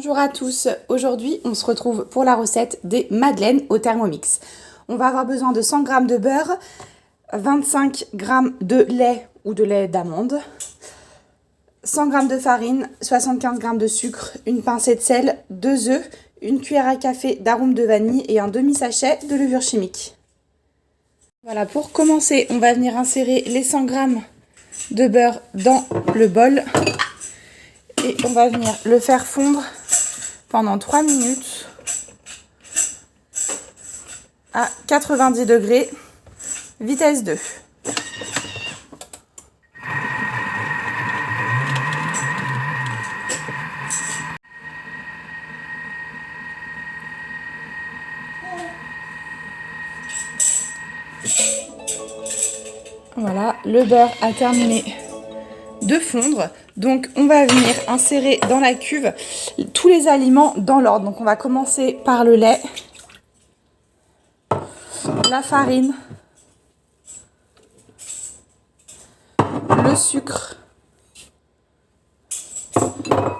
Bonjour à tous, aujourd'hui on se retrouve pour la recette des madeleines au Thermomix. On va avoir besoin de 100 g de beurre, 25 g de lait ou de lait d'amande, 100 g de farine, 75 g de sucre, une pincée de sel, 2 œufs, une cuillère à café d'arôme de vanille et un demi-sachet de levure chimique. Voilà, pour commencer, on va venir insérer les 100 g de beurre dans le bol et on va venir le faire fondre pendant 3 minutes à 90 degrés, vitesse 2. Voilà, le beurre a terminé de fondre. Donc on va venir insérer dans la cuve tous les aliments dans l'ordre. Donc on va commencer par le lait, la farine, le sucre,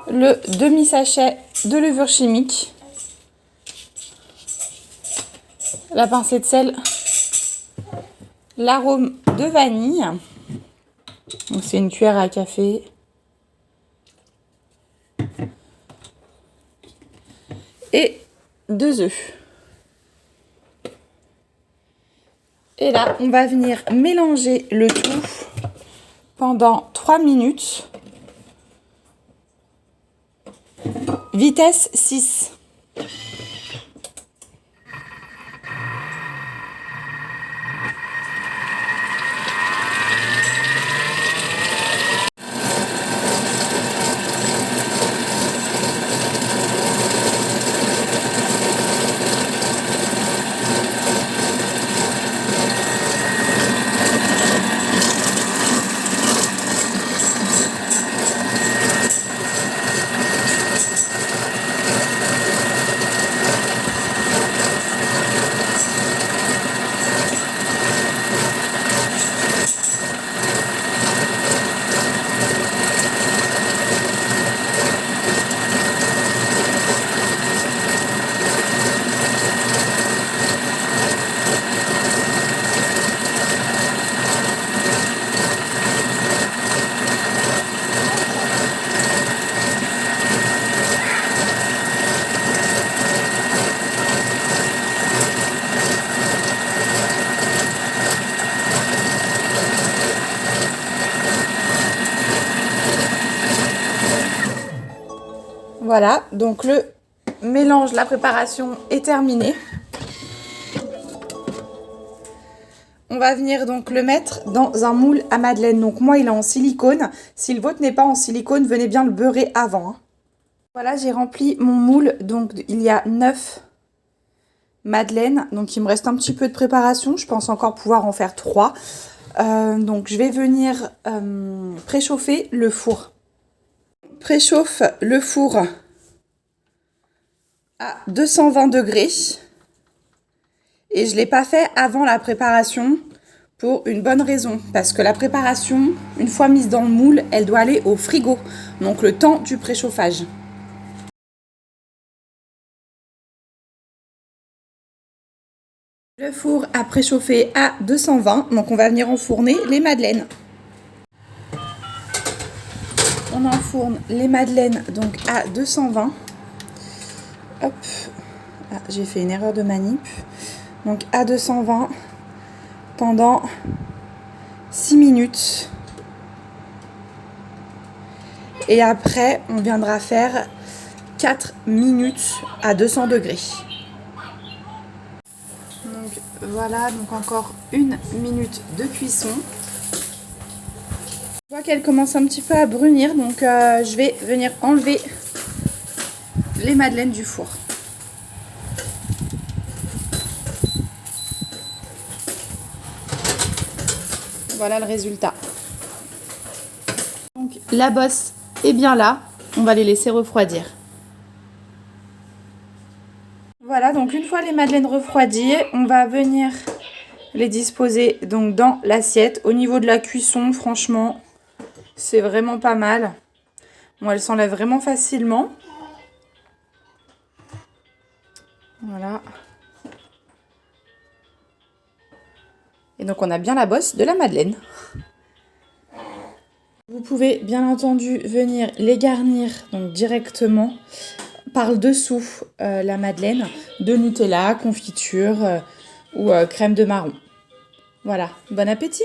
le demi-sachet de levure chimique, la pincée de sel, l'arôme de vanille, donc c'est une cuillère à café, et 2 œufs. Et là, on va venir mélanger le tout pendant 3 minutes, vitesse 6. Voilà, donc le mélange, la préparation est terminée. On va venir donc le mettre dans un moule à madeleine. Donc moi, il est en silicone. Si le vôtre n'est pas en silicone, venez bien le beurrer avant. Voilà, j'ai rempli mon moule. Donc il y a 9 madeleines. Donc il me reste un petit peu de préparation. Je pense encore pouvoir en faire 3. Donc je vais venir préchauffer le four. Préchauffe le four à 220 degrés et je ne l'ai pas fait avant la préparation pour une bonne raison, parce que la préparation, une fois mise dans le moule, elle doit aller au frigo, donc le temps du préchauffage. Le four a préchauffé à 220, donc on va venir enfourner les madeleines. On enfourne les madeleines donc à 220. Hop, ah, j'ai fait une erreur de manip. Donc à 220 pendant 6 minutes. Et après, on viendra faire 4 minutes à 200 degrés. Donc voilà, donc encore 1 minute de cuisson. Je vois qu'elle commence un petit peu à brunir, donc je vais venir enlever les madeleines du four. Voilà le résultat. Donc la bosse est bien là, on va les laisser refroidir. Voilà, donc une fois les madeleines refroidies, on va venir les disposer donc dans l'assiette. Au niveau de la cuisson, franchement, c'est vraiment pas mal. Bon, elle s'enlève vraiment facilement. Voilà. Et donc on a bien la bosse de la madeleine. Vous pouvez bien entendu venir les garnir donc directement par le dessous la madeleine de Nutella, confiture ou crème de marron. Voilà, bon appétit!